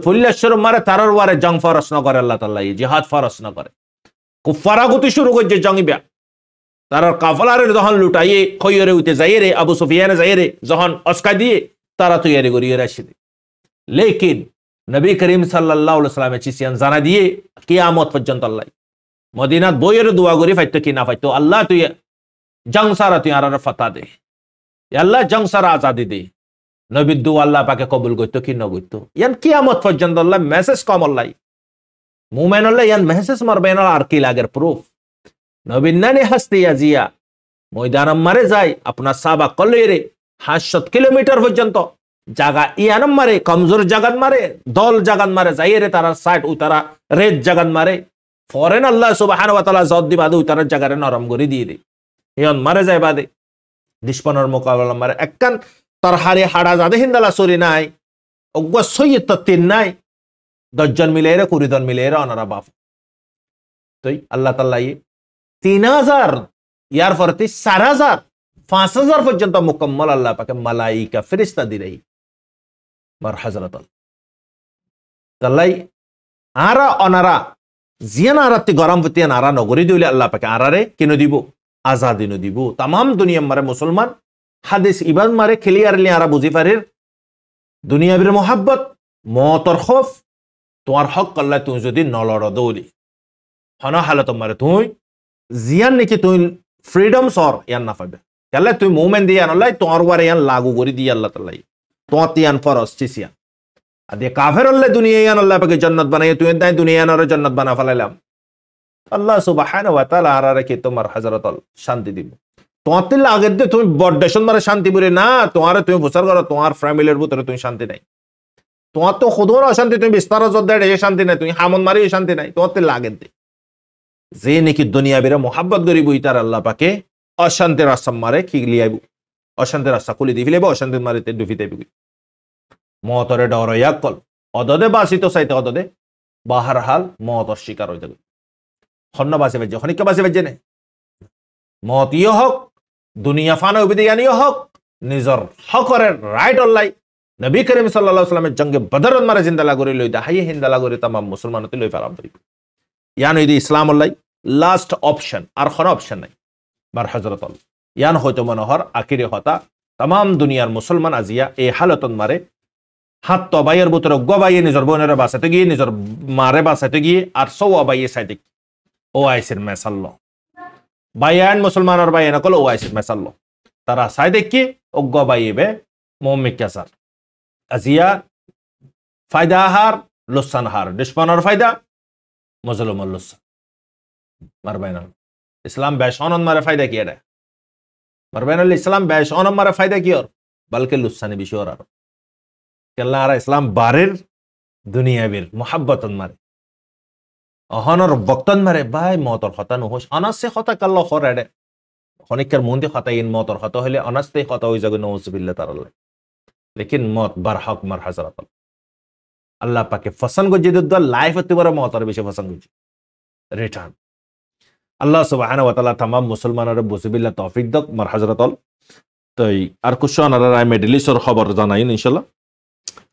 ফুল্লাশর মারে তারর ওয়ারে জং ফরস ন করে আল্লাহ তাআলা জিহাদ ফরস ন করে কুফারা গতি শুরু করে জঙ্গিবা তারর কাফলারে যখন লুটাইয়ে খয়রে উঠে যাইরে আবু সুফিয়ানে যাইরে যখন অস্কা দিয়ে तारा तो यारी गोरी राशिद लेकिन नबी करीम सल्लल्लाहु अलैहि वसल्लम चिसियान जाना दिए कियामत पर्यंत अल्लाह मदीना बोयर दुआ गोरी फाइतो कि ना फाइतो अल्लाह तो जंग सारा तो यारा फता दे अल्लाह जंग सारा आजादी दे नबी दुआ अल्लाह पाके कबूल करतो कि न करतो यान कियामत पर्यंत अल्लाह मेसेज कम अल्लाह मुमिन अल्लाह यान मेसेज मरबेन आर की लागेर प्रूफ नबी नाने हस्ती याजिया ময়দান মারে যায় আপনার সাবা কলেরে 500 কিলোমিটার পর্যন্ত জায়গা ইয়ানম মারে কমজোর জাগাত মারে দল জাগাত মারে যাইরে তারা সাইড উতারা রেড জাগাত মারে ফরেন আল্লাহ সুবহানাহু ওয়া তাআলা জদ দিবাদু উতারা জায়গারে নরম করে দিয়ে দেয় ইয়ন মারে যায় বাদে দুশ্মনের মোকাবেলা মারে একখান তার হারে হাড়া যাদে হিন্দালা সরি নাই অজ্ঞ সৈয়দ তিন নাই 10 জন মিলে এরা 20 জন মিলে এরা অনারা বাপ তো আল্লাহ তাআলা 3000 ইয়ার পরতে 4000 5000 পর্যন্ত মুকম্মল আল্লাহ পাকে মালাইকা ফেরেশতা দিলেই মার হযরত তাল্লাই আরা অনারা জিয়ান আরাতে গরম পতি আরা নগরী দিলে আল্লাহ পাকে আরারে কেন দিব আজাদি ন দিব तमाम দুনিয়া মারে মুসলমান হাদিস ইবাদ মারে ক্লিয়ারলি আরা বুঝি পারের দুনিয়াবির মোহাব্বত মতর খৌফ তোমার হক আল্লাহ তুমি যদি নলড় দৌলি হনা হালত মারে তুই জিয়ান নাকি তুই ফ্রিডম সর ইয়ান না পাবে কেলে তুই মুভমেন্ট দিয়ে আনলাই তোমার ওয়ারে ইয়ান লাগু করে দিয়ে আল্লাহ তাআলা তোমার তিয়ান ফরজ চিসিয়া আদে কাফের আল্লাহ দুনিয়া ইয়ান আল্লাহ পাকে জান্নাত বানাই তুই তাই দুনিয়া নরে জান্নাত বানা ফেলাইলাম আল্লাহ সুবহানাহু ওয়া তাআলা আরারে কি তোমার হযরত শান্তি দিব তোমার আগের দিয়ে তুমি বড্ডেশন মারে শান্তি বলে না তোমার তুমি বুঝার করো তোমার ফ্যামিলির ভিতরে তুমি শান্তি নাই তোমার তো খুদর অশান্তি তুমি বিস্তার জোরদার এই শান্তি নাই তুমি হামন মারি এই শান্তি নাই তোমার আগের দিয়ে যে নাকি দুনিয়া বেরা মোহাব্বত করিব তার আল্লাহ পাকে অশান্তির রাস্তা মারে কি লিয়াইব অশান্তির রাস্তা খুলি দিয়ে ফেলেব অশান্তির মারিতে ডুবিতে মতরে ডর ইয়াকল অদদে বাসিত চাইতে অদদে বাহার হাল মতর শিকার হয়ে যাবে খন্ন বাসে বেজে খনিকা বাসে বেজে নে মত ইয়ে হক দুনিয়া ফানা উবিদিয়ানিও হক নিজর হকরের রাইট অল্লাই নবী করিম সাল্লাল্লাহু আলাইহি ওয়াসাল্লামের জঙ্গে বদরত মারে জিন্দালা করে লই দা হাই হিন্দালা করে तमाम মুসলমানতে লই ফেলাম করি ইয়ান ইদি ইসলাম অল্লাই লাস্ট অপশন আর কোন অপশন নাই বার হযরত ইয়ান হয়তো মনোহর আখিরে হতা तमाम দুনিয়ার মুসলমান আজিয়া এই হালতন মারে হাত তো বাইয়ের ভিতরে গবাইয়ে নিজর বোনের বাসাতে গিয়ে নিজর মারে বাসাতে গিয়ে আর সৌ বাইয়ে সাইতে ও আইসির মেসাল্লাহ বাইয়ান মুসলমানের বাইয়ান কল ও আইসির মেসাল্লাহ তারা সাইতে কি অজ্ঞ বাইবে মুমিক কাসার আজিয়া ফায়দা হার লুসান হার দুশমনের ফায়দা মুজলুমুল লুসান মারবাইনা ইসলাম বেশানন মারে ফায়দা কি এটা মারবাইনা ইসলাম বেশানন মারে ফায়দা কি ওর বলকে লুসানি বিষয় আর কেল্লা আর ইসলাম বারের দুনিয়াবির মোহাব্বতন মারে অহনর বক্তন মারে ভাই মতর কথা নহস অনাসে কথা কাল্লা খরেডে খনিকার মন্দি কথা ইন মতর কথা হলে অনাসতে কথা হই যাবে নউজুবিল্লাহ তাআলা লেকিন মত বার হক মার হযরত আল্লাহ পাকে ফসন গজি দুদ লাইফ হতে বড় মতর বেশি ফসন গজি রিটার্ন আল্লাহ সুবহানাহু ওয়া তাআলা तमाम মুসলমানরে বুঝবিল্লাহ তৌফিক দক মার হযরত তাই আর কুশন আর মিডল ইস্টের খবর জানাইন ইনশাআল্লাহ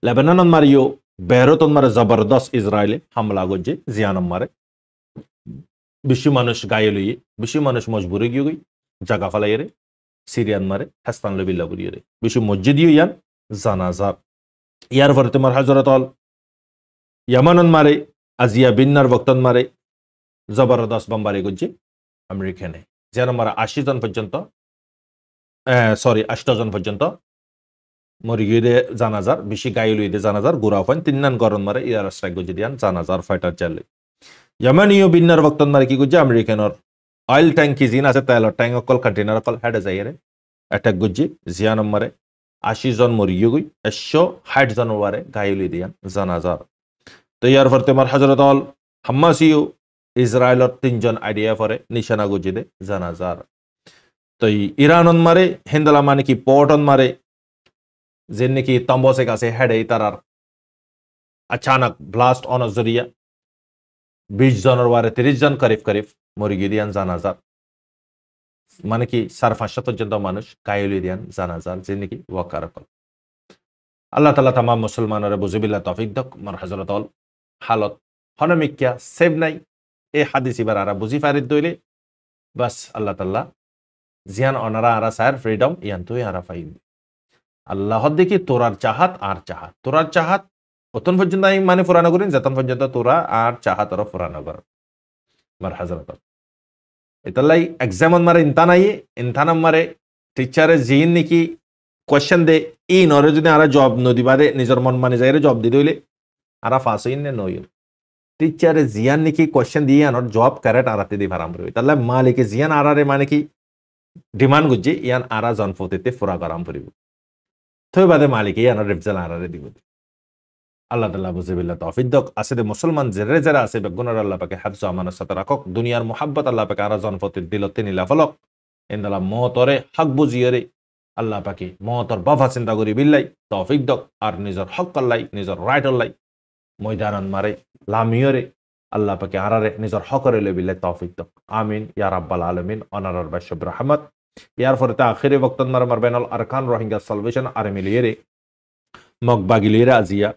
লেবানন মারিও বেরতন মারে জবরদস্ত ইসরায়েলে হামলা গজে জিয়ানম মারে বেশি মানুষ গায়েল হয়ে বেশি মানুষ মজবুরে গিয়ে গই জায়গা ফেলাই রে সিরিয়ান মারে হাস্তান লবিল্লা করিয়ে রে বেশি মসজিদিও ইয়ান জানাজা ইয়ার পরে তোমার হযরত ইয়ামানন মারে আজিয়া বিন্নার বক্তন মারে জবরদস্ত বম্বারি গজে আমেরিকানে জিয়ানম মারা 80 জন পর্যন্ত 80 জন পর্যন্ত মরিগিরে জানাজার বেশি গাইলুইদে জানাজার গুরাফান তিননান গরন মারে ইয়ার স্ট্রাইক গজি দিয়ান জানাজার ফাইটার চালে ইয়ামানিও বিন্নার বক্তন মারে কি গজি আমেরিকানর অয়েল ট্যাঙ্ক কি জিন আছে তেল ট্যাঙ্ক অকল কন্টেনার অকল হেডে যাইরে অ্যাটাক গজি জিয়ানম মারে 80 জন মরিগি গই 160 জন ওয়ারে গাইলুই দিয়ান জানাজার তো ইয়ার পরতে মার হযরত আল হামাসিও ইসরায়েলর 3 জন আইডিয়া পরে নিশানা গজি দে জানাজার তো ইরানন মারে হিন্দালা মানে কি পোর্টন মারে যে নাকি তম্বসে কাছে হেডে তারার अचानक ब्लास्ट ऑन जरिया 20 জনের ওয়ারে 30 জন করিব মরিগিদিয়ান জানাজার মানে কি 550 পর্যন্ত মানুষ কায়লিদিয়ান জানাজার যে নাকি ওয়াকারকল আল্লাহ তাআলা तमाम মুসলমানরে বুঝিবিল্লাহ তৌফিক দক মার হযরত আল হালত হনমিকিয়া সেভ নাই এই হাদিস ইবার আরা বুঝি ফারিদ দইলে বাস আল্লাহ তাআলা জিয়ান অনারা আরা সার ফ্রিডম ইয়ান তুই আরা ফাইন আল্লাহ দেখি তোরার চাহাত আর চাহাত তোরার চাহাত অতন পর্যন্ত আমি মানে ফুরানো করিন যতন পর্যন্ত তোরা আর চাহাত আর ফুরানো কর মার হযরত এতালাই এক্সামন মারে ইনতানাম মারে টিচারে জিন নাকি কোশ্চেন দে ই নরে যদি আরা জব নদি বাদে নিজের মন মানে যাইরে জব দি দইলে আরা ফাস হইন নে নই টিচারে জিয়ান নাকি কোশ্চেন দিয়ে আনর জব কারেক্ট আরাতে দি ফারাম রই তাহলে মালিকে জিয়ান আরারে মানে কি ডিমান্ড গুজি ইয়ান আরা জনফতেতে ফুরা করাম পড়িব থই বাদে মালিকে ইয়ান রিফজাল আরারে দিব আল্লাহ তাআলা বুঝিবিল্লাহ তৌফিক দক আসে মুসলমান জেরে জেরা আছে বেগুনার আল্লাহ পাকে হাফজ আমানত সাথে রাখক দুনিয়ার মোহাব্বত আল্লাহ পাকে আরা জনফতে দিলতে নিলা ফলক এন্দালা মতরে হক বুঝিয়ে আল্লাহ পাকি মতর বাফা চিন্তা করি বিল্লাই তৌফিক দক আর নিজের হক আল্লাই নিজের রাইট আল্লাই ময়দানন মারে লামিয়রে আল্লাহ পাকে আরারে নিজের হকরে লবিল্লাই তৌফিক দক আমিন ইয়া রাব্বাল আলামিন অনারার বাইশব রহমত ইয়ার ফলে তা আখিরে বক্তন মার বেনাল আরকান রোহিঙ্গা সলভেশন আর মিলিয়ে মগ বাগিলিয়ে আজিয়া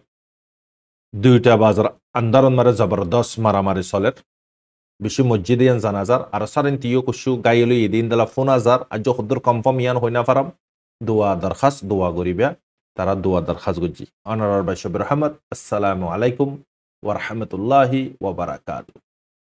2টা বাজার আন্দারন মারে জবরদস্ত মারামারি চলের বেশি মসজিদে ইয়ান জানাজার আর সারেন তিও কুসু গাইলো ইদিন দালা ফোন হাজার আজ খুদ্দুর কনফার্ম ইয়ান হইনা ফারাম দোয়া দরখাস্ত দোয়া গরিবা তারা দোয়া দরখাস্ত গুজি অনারার বাইশব রহমত আসসালামু আলাইকুম ওয়া রাহমাতুল্লাহি ওয়া বারাকাতুহু